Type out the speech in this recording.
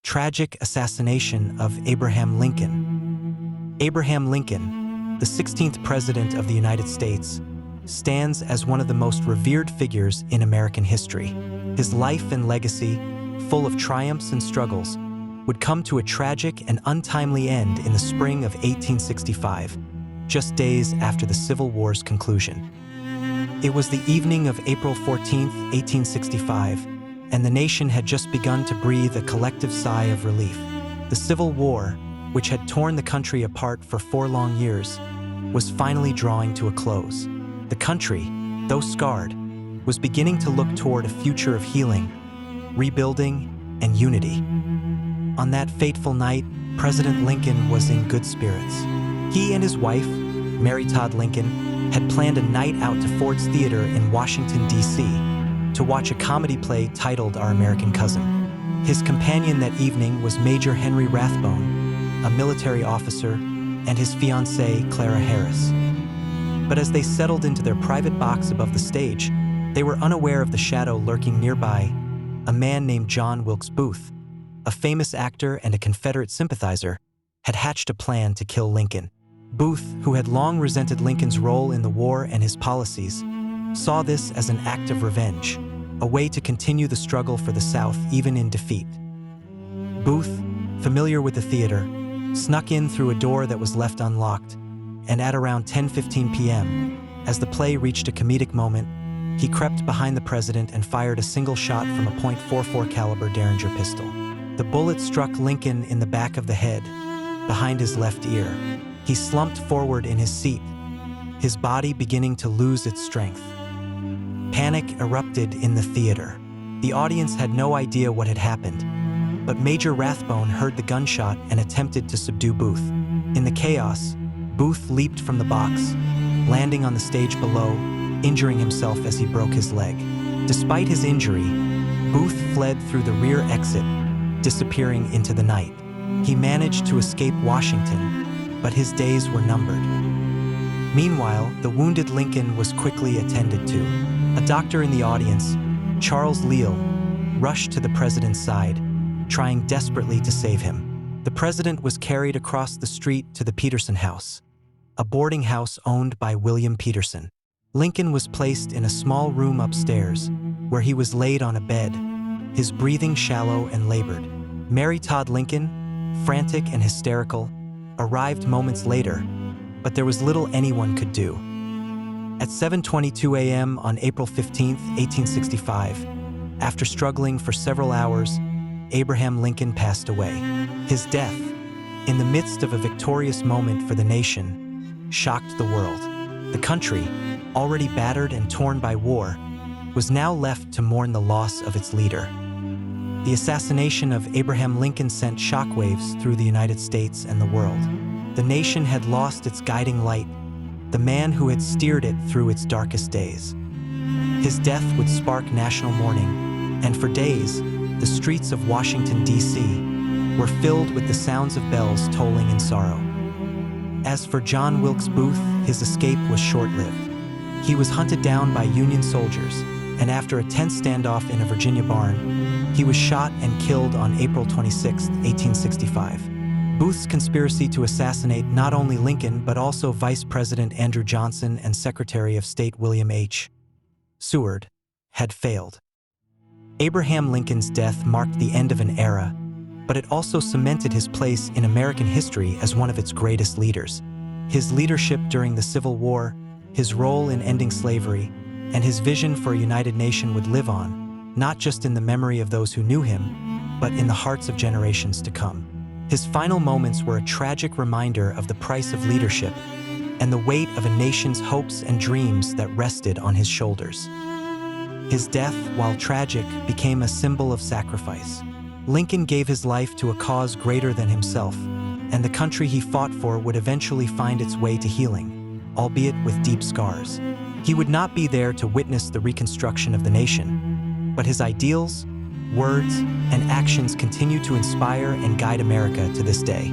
tragic assassination of Abraham Lincoln. Abraham Lincoln, the 16th President of the United States, stands as one of the most revered figures in American history. His life and legacy, full of triumphs and struggles, would come to a tragic and untimely end in the spring of 1865, just days after the Civil War's conclusion. It was the evening of April 14, 1865, and the nation had just begun to breathe a collective sigh of relief. The Civil War, which had torn the country apart for 4 long years, was finally drawing to a close. The country, though scarred, was beginning to look toward a future of healing, rebuilding, and unity. On that fateful night, President Lincoln was in good spirits. He and his wife, Mary Todd Lincoln, had planned a night out to Ford's Theater in Washington, D.C., to watch a comedy play titled Our American Cousin. His companion that evening was Major Henry Rathbone, a military officer, and his fiancée, Clara Harris. But as they settled into their private box above the stage, they were unaware of the shadow lurking nearby, a man named John Wilkes Booth, a famous actor and a Confederate sympathizer, had hatched a plan to kill Lincoln. Booth, who had long resented Lincoln's role in the war and his policies, saw this as an act of revenge, a way to continue the struggle for the South even in defeat. Booth, familiar with the theater, snuck in through a door that was left unlocked, and at around 10:15 p.m., as the play reached a comedic moment, he crept behind the president and fired a single shot from a .44 caliber Derringer pistol. The bullet struck Lincoln in the back of the head, behind his left ear. He slumped forward in his seat, his body beginning to lose its strength. Panic erupted in the theater. The audience had no idea what had happened, but Major Rathbone heard the gunshot and attempted to subdue Booth. In the chaos, Booth leaped from the box, landing on the stage below, injuring himself as he broke his leg. Despite his injury, Booth fled through the rear exit, disappearing into the night. He managed to escape Washington, but his days were numbered. Meanwhile, the wounded Lincoln was quickly attended to. A doctor in the audience, Charles Leal, rushed to the president's side, trying desperately to save him. The president was carried across the street to the Petersen House, a boarding house owned by William Petersen. Lincoln was placed in a small room upstairs, where he was laid on a bed, his breathing shallow and labored. Mary Todd Lincoln, frantic and hysterical, arrived moments later, but there was little anyone could do. At 7:22 a.m. on April 15, 1865, after struggling for several hours, Abraham Lincoln passed away. His death, in the midst of a victorious moment for the nation, shocked the world. The country, already battered and torn by war, was now left to mourn the loss of its leader. The assassination of Abraham Lincoln sent shockwaves through the United States and the world. The nation had lost its guiding light, the man who had steered it through its darkest days. His death would spark national mourning, and for days, the streets of Washington, D.C. were filled with the sounds of bells tolling in sorrow. As for John Wilkes Booth, his escape was short-lived. He was hunted down by Union soldiers, and after a tense standoff in a Virginia barn, he was shot and killed on April 26, 1865. Booth's conspiracy to assassinate not only Lincoln but also Vice President Andrew Johnson and Secretary of State William H. Seward had failed. Abraham Lincoln's death marked the end of an era, but it also cemented his place in American history as one of its greatest leaders. His leadership during the Civil War, his role in ending slavery, and his vision for a united nation would live on, not just in the memory of those who knew him, but in the hearts of generations to come. His final moments were a tragic reminder of the price of leadership and the weight of a nation's hopes and dreams that rested on his shoulders. His death, while tragic, became a symbol of sacrifice. Lincoln gave his life to a cause greater than himself, and the country he fought for would eventually find its way to healing, albeit with deep scars. He would not be there to witness the reconstruction of the nation, but his ideals, words, and actions continue to inspire and guide America to this day.